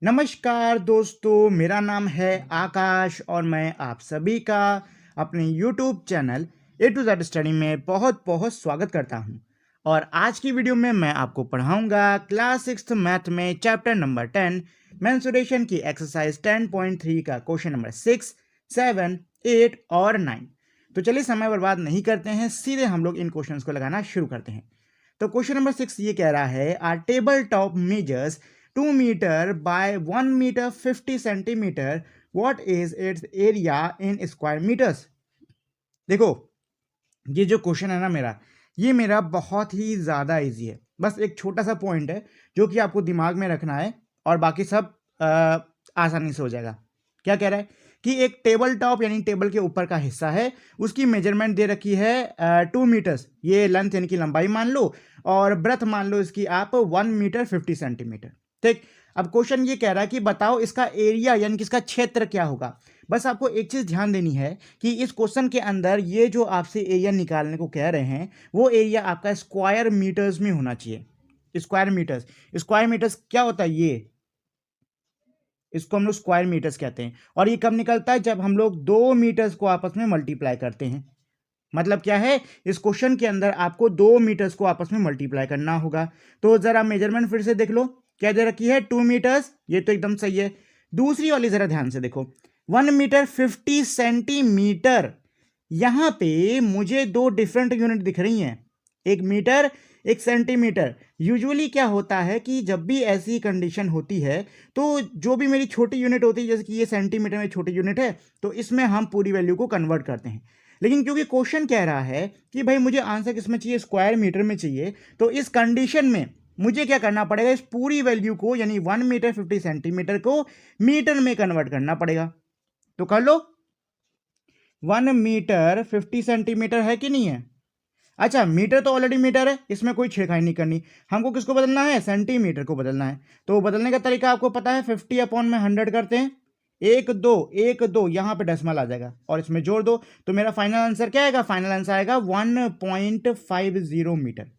नमस्कार दोस्तों, मेरा नाम है आकाश और मैं आप सभी का अपने YouTube channel A to Z study में बहुत बहुत स्वागत करता हूं। और आज की वीडियो में मैं आपको पढ़ाऊंगा क्लास 6th मैथ में चैप्टर नंबर 10 मेंसुरेशन की एक्सरसाइज 10.3 का क्वेश्चन नंबर 6, 7, 8 और 9। तो चलिए समय बर्बाद नहीं करते हैं, सीधे हम लोग इन क्वेश्चंस को लगाना शुरू करते हैं। तो क्वेश्चन नंबर 6 ये कह रहा है आ table top measures 2 metre by 1 metre 50 centimetre, what is its area in square metres. देखो, ये जो क्वेश्चन है ना मेरा बहुत ही ज़्यादा इजी है। बस एक छोटा सा पॉइंट है जो कि आपको दिमाग में रखना है और बाकी सब आसानी से हो जाएगा। क्या कह रहा है कि एक टेबल टॉप यानी टेबल के ऊपर का हिस्सा है, उसकी मेजरमेंट दे रखी है 2 मीटर्स, ये लेंथ यानी कि लंबाई मान लो, और ब्रेथ मान लो इसकी आप 1 मीटर 50 सेंटीमीटर। ठीक, अब क्वेश्चन ये कह रहा है कि बताओ इसका एरिया यानी कि इसका क्षेत्र क्या होगा। बस आपको एक चीज ध्यान देनी है कि इस क्वेश्चन के अंदर ये जो आपसे एरिया निकालने को कह रहे हैं वो एरिया आपका स्क्वायर मीटर्स में होना चाहिए। स्क्वायर मीटर्स क्या होता है, ये इसको हम लोग स्क्वायर मीटर्स कहते हैं। और ये कब निकलता है, जब हम लोग 2 मीटर्स को आपस में मल्टीप्लाई करते हैं। मतलब क्या है, इस क्वेश्चन के अंदर आपको 2 मीटर्स को आपस में मल्टीप्लाई करना होगा। तो जरा मेजरमेंट फिर से देख लो, क्या दे रखी है 2 मीटर्स, ये तो एकदम सही है। दूसरी वाली जरा ध्यान से देखो, 1 मीटर 50 सेंटीमीटर। यहां पे मुझे दो डिफरेंट यूनिट दिख रही हैं, एक मीटर एक सेंटीमीटर। यूजुअली क्या होता है कि जब भी ऐसी कंडीशन होती है तो जो भी मेरी छोटी यूनिट होती है, जैसे कि ये सेंटीमीटर में छोटी यूनिट है, तो इसमें हम पूरी वैल्यू को कन्वर्ट करते हैं। लेकिन क्योंकि क्वेश्चन कह रहा है कि भाई मुझे आंसर किस में चाहिए, स्क्वायर मीटर में चाहिए, तो इस कंडीशन में मुझे क्या करना पड़ेगा, इस पूरी वैल्यू को यानी 1 मीटर 50 सेंटीमीटर को मीटर में कन्वर्ट करना पड़ेगा। तो कर लो, 1 मीटर 50 सेंटीमीटर है कि नहीं है। अच्छा, मीटर तो ऑलरेडी मीटर है, इसमें कोई छेड़खानी नहीं करनी। हमको किसको बदलना है, सेंटीमीटर को बदलना है। तो बदलने का तरीका आपको पता है, 50 अपॉन में 100 करते हैं, एक दो यहां पे डेसिमल आ जाएगा और इसमें जोड़ दो, तो मेरा फाइनल आंसर क्या आएगा, फाइनल आंसर आएगा 1.50 मीटर।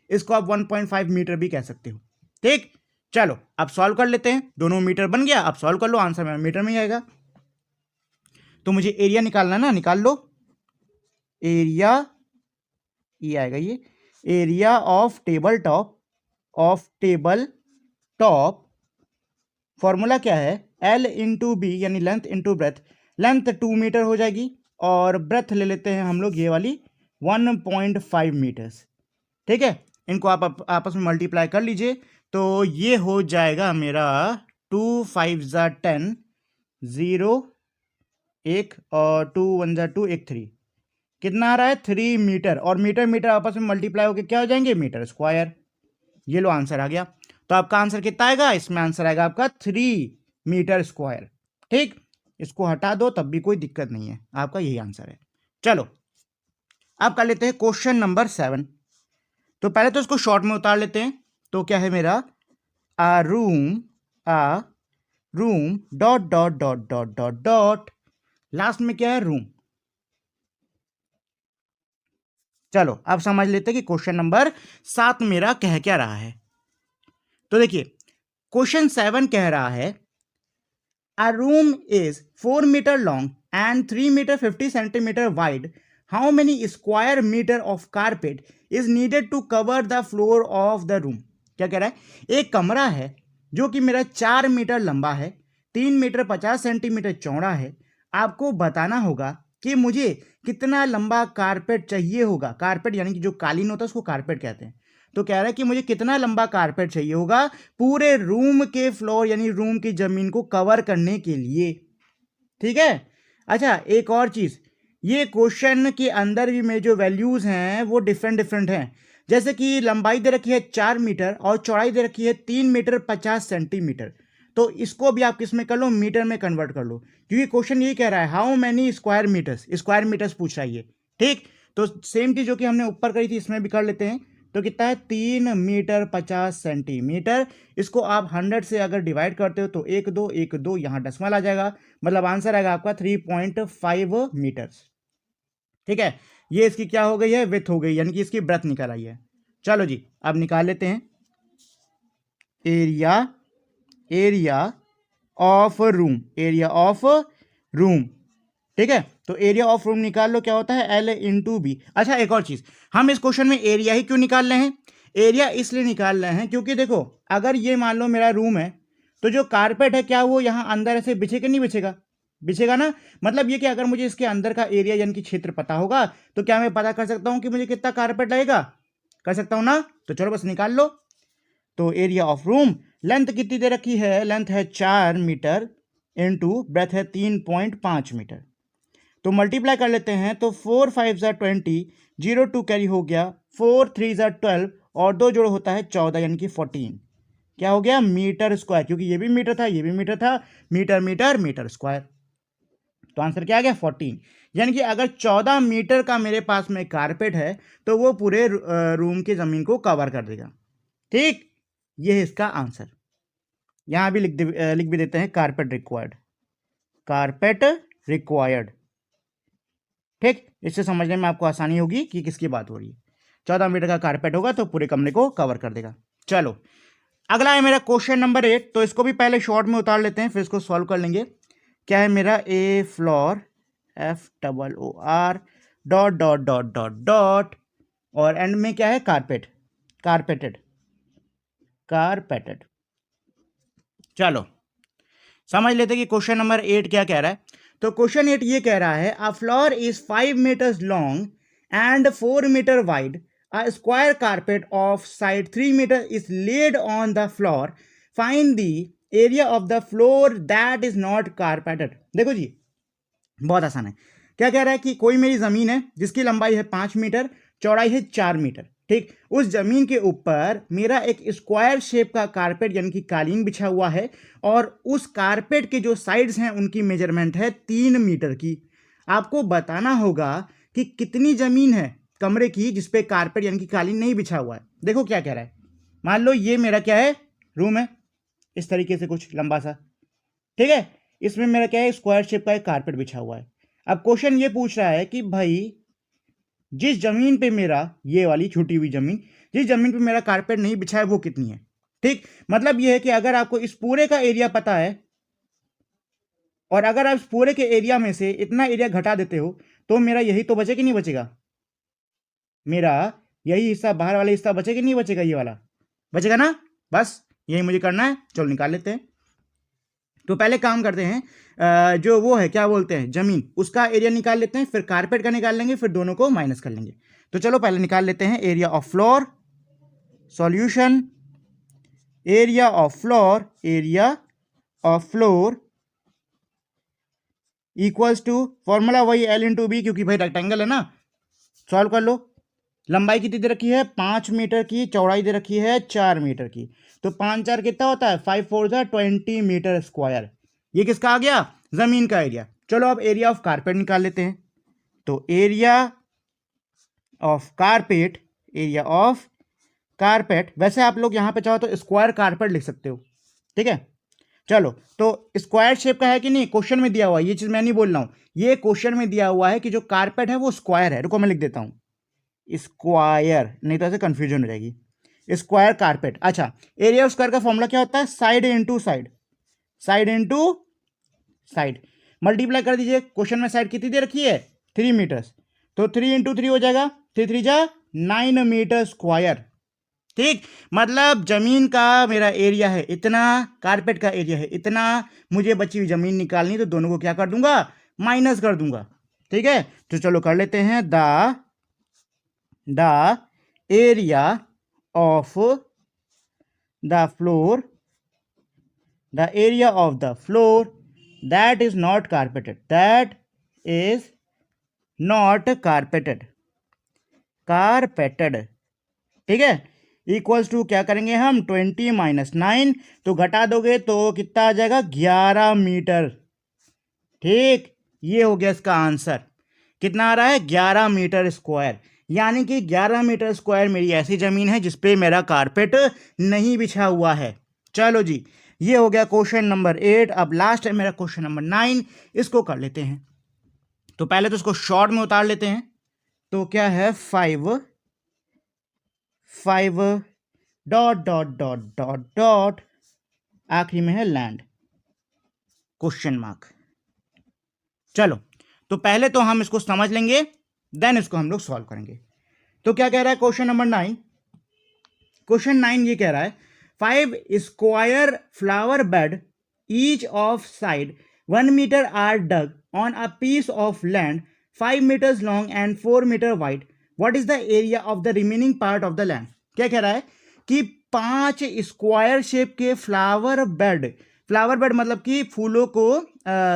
इसको आप 1.5 मीटर भी कह सकते हो। ठीक, चलो अब सॉल्व कर लेते हैं। दोनों मीटर बन गया, अब सॉल्व कर लो, आंसर मेरा मीटर में ही आएगा। तो मुझे एरिया निकालना ना, निकाल लो एरिया, ये आएगा, ये area of table top formula क्या है, L इंटू बी यानी length into breadth. Length 2 metre हो जाएगी और ब्रेथ ले लेते हैं हम लोग ये वाली 1.5 मीटर्स। ठीक है, इनको आप आपस में मल्टीप्लाई कर लीजिए, तो ये हो जाएगा मेरा 2 5 ज़ा 10, 0 1 और 2 1 ज़ा 2, 1 3, कितना आ रहा है 3 मीटर। और मीटर मीटर आपस में मल्टीप्लाई होकर क्या हो जाएंगे, मीटर स्क्वायर। ये लो आंसर आ गया। तो आपका आंसर कितना आएगा, इसमें आंसर आएगा आपका 3 मीटर स्क्वायर। ठीक, इसको हटा दो तब भी कोई दिक्कत नहीं है, आपका यही आंसर है। चलो अब कर लेते हैं क्वेश्चन नंबर 7। तो पहले तो इसको शॉर्ट में उतार लेते हैं। तो क्या है मेरा, आ room dot dot dot dot dot dot, last में क्या है, रूम। चलो अब समझ लेते हैं कि क्वेश्चन नंबर 7 मेरा कह क्या रहा है। तो देखिए, क्वेश्चन 7 कह रहा है A room is 4 meter long and 3 meter 50 centimeter wide. How many square meter of carpet is needed to cover the floor of the room? क्या कह रहा है, एक कमरा है जो कि मेरा 4 मीटर लंबा है, 3 मीटर 50 सेंटीमीटर चौड़ा है। आपको बताना होगा कि मुझे कितना लंबा कारपेट चाहिए होगा। कारपेट यानी कि जो कालीन होता है उसको कारपेट कहते हैं। तो कह रहा है कि मुझे कितना लंबा कारपेट चाहिए होगा पूरे रूम के फ्लोर यानी रूम की जमीन को कवर करने के लिए। ठीक है, अच्छा एक और चीज, ये क्वेश्चन के अंदर भी मेरे जो वैल्यूज हैं वो डिफरेंट डिफरेंट हैं। जैसे कि लंबाई दे रखी है 4 मीटर और चौड़ाई दे रखी है 3 मीटर 50 सेंटीमीटर। तो इसको भी आप किस में कर लो, मीटर में कन्वर्ट कर लो, क्योंकि क्वेश्चन ये कह रहा है हाउ मैनी स्क्वायर मीटर्स पूछ रहा है ये। ठीक, तो सेम चीज जो कि हमने ऊपर करी थी इसमें भी कर लेते हैं। तो कितना है, 3 मीटर 50 सेंटीमीटर। इसको आप 100 से अगर डिवाइड करते हो तो 1 2 यहाँ डेसिमल आ जाएगा, मतलब आंसर आएगा आपका 3.5 मीटर्स। ठीक है, ये इसकी क्या हो गई है, विथ हो गई, यानी कि इसकी ब्रेथ निकल आई है। चलो जी अब निकाल लेते हैं area of room, area of room, ठीक है। तो एरिया ऑफ रूम निकाल लो, क्या होता है L इंटू बी। अच्छा एक और चीज, हम इस क्वेश्चन में एरिया ही क्यों निकाल रहे हैं? एरिया इसलिए निकाल रहे हैं क्योंकि देखो, अगर ये मान लो मेरा रूम है, तो जो कारपेट है क्या वो यहाँ अंदर ऐसे बिछेगा नहीं बिछेगा? बिछेगा ना। मतलब ये कि अगर मुझे इसके अंदर का एरिया यानी कि क्षेत्र पता होगा तो क्या मैं पता कर सकता हूं कि मुझे कितना कारपेट लगेगा? कर सकता हूं ना। तो चलो बस निकाल लो। तो एरिया ऑफ रूम, लेंथ कितनी दे रखी है? लेंथ है 4 मीटर इंटू ब्रेथ है 3.5 मीटर। तो मल्टीप्लाई कर लेते हैं, तो 4 5 ज़ा 20, 0 2 कैरी हो गया, 4 3 ज़ा 12 और 2 जोड़ होता है 14 यानी कि 14। क्या हो गया? मीटर स्क्वायर, क्योंकि ये भी मीटर था ये भी मीटर था, मीटर मीटर मीटर स्क्वायर। तो आंसर क्या आ गया? 14। यानी कि अगर 14 मीटर का मेरे पास में कारपेट है तो वो पूरे रूम की जमीन को कवर कर देगा। ठीक, ये है इसका आंसर। यहां भी लिख भी देते हैं कारपेट रिक्वायर्ड, कारपेट रिक्वायर्ड। ठीक, इससे समझने में आपको आसानी होगी कि किसकी बात हो रही है। 14 मीटर का कारपेट होगा तो पूरे कमरे को कवर कर देगा। चलो अगला है मेरा क्वेश्चन नंबर 8। तो इसको भी पहले शॉर्ट में उतार लेते हैं फिर इसको सॉल्व कर लेंगे। क्या है मेरा? A floor, FOOR dot dot dot dot dot और एंड में क्या है? Carpet, carpeted, carpeted. चलो समझ लेते कि क्वेश्चन नंबर 8 क्या कह रहा है। तो क्वेश्चन 8 ये कह रहा है, a floor is 5 metres long and 4 metre wide, a square carpet of side 3 metre is laid on the floor, find the area of the floor that is not carpeted. देखो जी बहुत आसान है। क्या कह रहा है कि कोई मेरी जमीन है जिसकी लंबाई है 5 मीटर, चौड़ाई है 4 मीटर। ठीक, उस जमीन के ऊपर मेरा एक स्क्वायर शेप का कारपेट यानी कि कालीन बिछा हुआ है और उस कारपेट के जो साइड्स हैं उनकी मेजरमेंट है 3 मीटर की। आपको बताना होगा कि कितनी जमीन है कमरे की जिसपे कारपेट यानी कि कालीन नहीं बिछा हुआ है। देखो क्या कह रहा है, मान लो ये मेरा क्या है? रूम है, इस तरीके से कुछ लंबा सा, ठीक है। इसमें मेरा क्या है? स्क्वायर शेप का एक कारपेट बिछा हुआ है। अब क्वेश्चन ये पूछ रहा है कि भाई जिस जमीन पे मेरा, ये वाली छूटी हुई जमीन, जिस जमीन पे मेरा कारपेट नहीं बिछा है वो कितनी है? ठीक, मतलब ये है कि अगर आपको इस पूरे का एरिया पता है और अगर आप इस पूरे के एरिया में से इतना एरिया घटा देते हो तो मेरा यही तो बचे कि नहीं बचेगा? मेरा यही हिस्सा, बाहर वाला हिस्सा बचे कि नहीं बचेगा? ये वाला बचेगा ना। बस यही मुझे करना है। चलो निकाल लेते हैं। तो पहले काम करते हैं, जो वो है क्या बोलते हैं जमीन, उसका एरिया निकाल लेते हैं, फिर कारपेट का निकाल लेंगे, फिर दोनों को माइनस कर लेंगे। तो चलो पहले निकाल लेते हैं area of floor. Solution, area of floor, area of floor equals to, formula वही L इंटू बी, क्योंकि भाई रेक्टेंगल है ना। सॉल्व कर लो। लंबाई कितनी दे रखी है? 5 मीटर की, चौड़ाई दे रखी है 4 मीटर की। तो 5 4 कितना होता है? 5 4 जा 20 मीटर स्क्वायर। ये किसका आ गया? जमीन का एरिया। चलो अब एरिया ऑफ कारपेट निकाल लेते हैं। तो area of carpet, area of carpet, वैसे आप लोग यहां पे चाहो तो स्क्वायर कारपेट लिख सकते हो, ठीक है। चलो तो स्क्वायर शेप का है कि नहीं? क्वेश्चन में दिया हुआ है, ये चीज मैं नहीं बोल रहा हूं, ये क्वेश्चन में दिया हुआ है कि जो कारपेट है वो स्क्वायर है। रुको मैं लिख देता हूं, स्क्वायर, नहीं तो ऐसे कंफ्यूजन हो जाएगी। Square carpet. अच्छा, एरिया ऑफ स्क्वायर का फॉर्मूला क्या होता है? Side into side, side into side. Multiply कर दीजिए, क्वेश्चन में साइड कितनी दे रखी है? 3 मीटर्स, तो 3 इंटू 3 हो जाएगा, 3 3 जा 9 मीटर स्क्वायर। ठीक, मतलब जमीन का मेरा एरिया है इतना, कारपेट का एरिया है इतना, मुझे बची हुई जमीन निकालनी, तो दोनों को क्या कर दूंगा? माइनस कर दूंगा। ठीक है, तो चलो कर लेते हैं। The area of the floor, the area of the floor that is not carpeted, that is not carpeted, carpeted, ठीक है, इक्वल्स टू क्या करेंगे हम? 20 माइनस 9, तो घटा दोगे तो कितना आ जाएगा? 11 मीटर। ठीक, ये हो गया इसका आंसर। कितना आ रहा है? 11 मीटर स्क्वायर। यानी कि 11 मीटर स्क्वायर मेरी ऐसी जमीन है जिसपे मेरा कारपेट नहीं बिछा हुआ है। चलो जी, ये हो गया क्वेश्चन नंबर 8। अब लास्ट है मेरा क्वेश्चन नंबर 9, इसको कर लेते हैं। तो पहले तो इसको शॉर्ट में उतार लेते हैं। तो क्या है? 5 dot dot dot dot dot, आखिरी में है लैंड। Question mark. चलो, तो पहले तो हम इसको समझ लेंगे, देन इसको हम लोग सॉल्व करेंगे। तो क्या कह रहा है क्वेश्चन नंबर 9? क्वेश्चन 9 ये कह रहा है 5 square flower bed each of side 1 metre are dug on a piece of land 5 metres long and 4 metre wide, what is the area of the remaining part of the land. क्या कह रहा है कि 5 square shape के flower bed मतलब कि फूलों को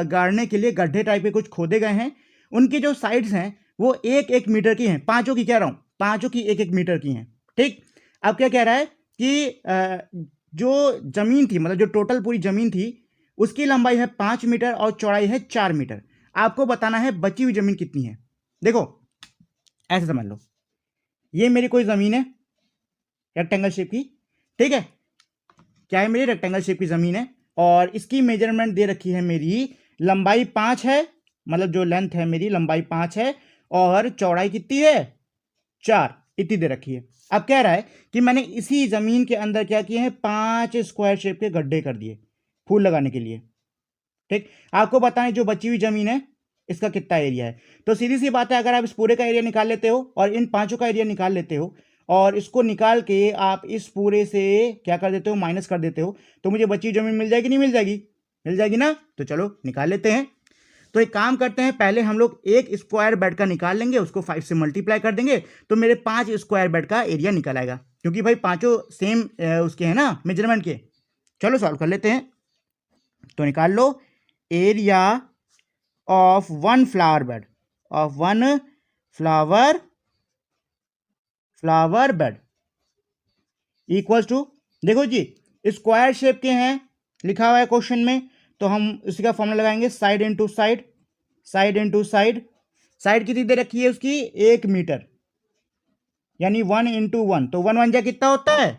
गाड़ने के लिए गड्ढे टाइप के कुछ खोदे गए हैं, उनकी जो साइड्स हैं वो 1-1 मीटर की हैं, पांचों की कह रहा हूं, पांचों की 1-1 मीटर की हैं। ठीक, अब क्या कह रहा है कि जो जमीन थी, मतलब जो टोटल पूरी जमीन थी, उसकी लंबाई है 5 मीटर और चौड़ाई है 4 मीटर। आपको बताना है बची हुई जमीन कितनी है। देखो ऐसे समझ लो, ये मेरी कोई जमीन है रेक्टेंगल शेप की, ठीक है, क्या है, मेरी रेक्टेंगल शेप की जमीन है और इसकी मेजरमेंट दे रखी है, मेरी लंबाई 5 है, मतलब जो लेंथ है मेरी लंबाई 5 है और चौड़ाई कितनी है 4, इतनी दे रखी है। अब कह रहा है कि मैंने इसी जमीन के अंदर क्या किए हैं, 5 स्क्वायर शेप के गड्ढे कर दिए फूल लगाने के लिए। ठीक, आपको बताएं जो बची हुई जमीन है इसका कितना एरिया है। तो सीधी सी बात है, अगर आप इस पूरे का एरिया निकाल लेते हो और इन पांचों का एरिया निकाल लेते हो और इसको निकाल के आप इस पूरे से क्या कर देते हो, माइनस कर देते हो, तो मुझे बची हुई जमीन मिल जाएगी, नहीं मिल जाएगी? मिल जाएगी ना। तो चलो निकाल लेते हैं। तो एक काम करते हैं, पहले हम लोग एक स्क्वायर बेड का निकाल लेंगे, उसको 5 से मल्टीप्लाई कर देंगे तो मेरे 5 स्क्वायर बेड का एरिया निकल आएगा, क्योंकि भाई पांचों सेम उसके हैं ना मेजरमेंट के। चलो सॉल्व कर लेते हैं। तो निकाल लो area of one flower bed, of one flower bed equals to, देखो जी स्क्वायर शेप के हैं लिखा हुआ है क्वेश्चन में, तो हम इसी का फॉर्मूला लगाएंगे side into side, side into side. Side कितनी दे रखी है उसकी 1 मीटर, यानी 1 इंटू 1, तो 1 1 जा कितना होता है,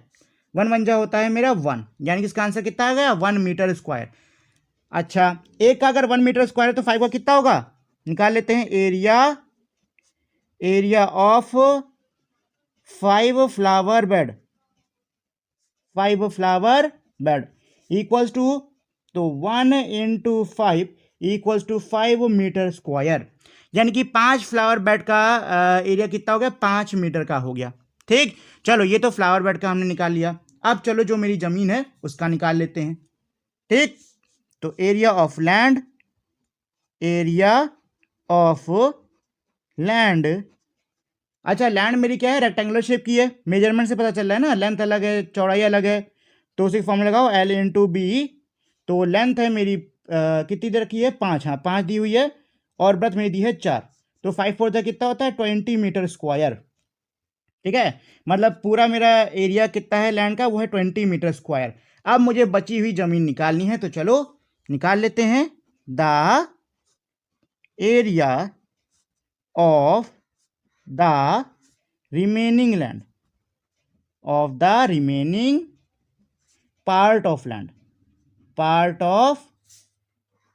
1 1 जा होता है मेरा 1, यानी कि इसका आंसर कितना आ गया 1 मीटर स्क्वायर। अच्छा, एक का अगर 1 मीटर स्क्वायर है तो 5 का कितना होगा, निकाल लेते हैं। Area of 5 flower bed, 5 flower bed equals to, तो 1 into 5 equals to 5 metre square, यानी कि 5 फ्लावर बेड का एरिया कितना हो गया, 5 मीटर का हो गया। ठीक, चलो ये तो फ्लावर बेड का हमने निकाल लिया। अब चलो जो मेरी जमीन है उसका निकाल लेते हैं। ठीक, तो area of land, area of land, अच्छा लैंड मेरी क्या है, रेक्टेंगुलर शेप की है, मेजरमेंट से पता चल रहा है ना, लेंथ अलग है चौड़ाई अलग है, तो उसी फॉर्मूला लगाओ L इंटू बी। तो लेंथ है मेरी कितनी दे रखी है 5, हाँ 5 दी हुई है, और ब्रेथ मेरी दी है 4, तो 5 4 जा कितना होता है 20 मीटर स्क्वायर। ठीक है, मतलब पूरा मेरा एरिया कितना है लैंड का, वो है 20 मीटर स्क्वायर। अब मुझे बची हुई जमीन निकालनी है, तो चलो निकाल लेते हैं। The area of the remaining land, of the remaining part of land, part of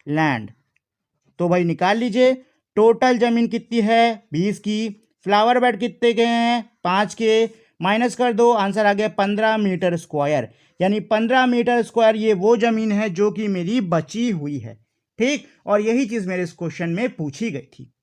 land. तो भाई निकाल लीजिए, टोटल जमीन कितनी है 20 की, फ्लावर बेड कितने के हैं 5 के, माइनस कर दो, आंसर आ गया 15 मीटर स्क्वायर, यानी 15 मीटर स्क्वायर ये वो जमीन है जो कि मेरी बची हुई है। ठीक, और यही चीज मेरे इस क्वेश्चन में पूछी गई थी।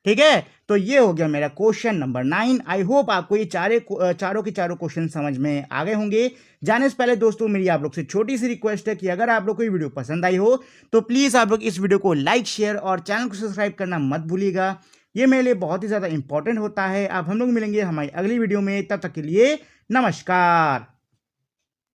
ठीक है, तो ये हो गया मेरा क्वेश्चन नंबर 9। आई होप आपको ये चारों के चारों क्वेश्चन समझ में आ गए होंगे। जाने से पहले दोस्तों मेरी आप लोग से छोटी सी रिक्वेस्ट है कि अगर आप लोग को ये वीडियो पसंद आई हो तो प्लीज आप लोग इस वीडियो को लाइक शेयर और चैनल को सब्सक्राइब करना मत भूलिएगा, ये मेरे लिए बहुत ही ज्यादा इंपॉर्टेंट होता है। अब हम लोग मिलेंगे हमारी अगली वीडियो में, तब तक के लिए नमस्कार।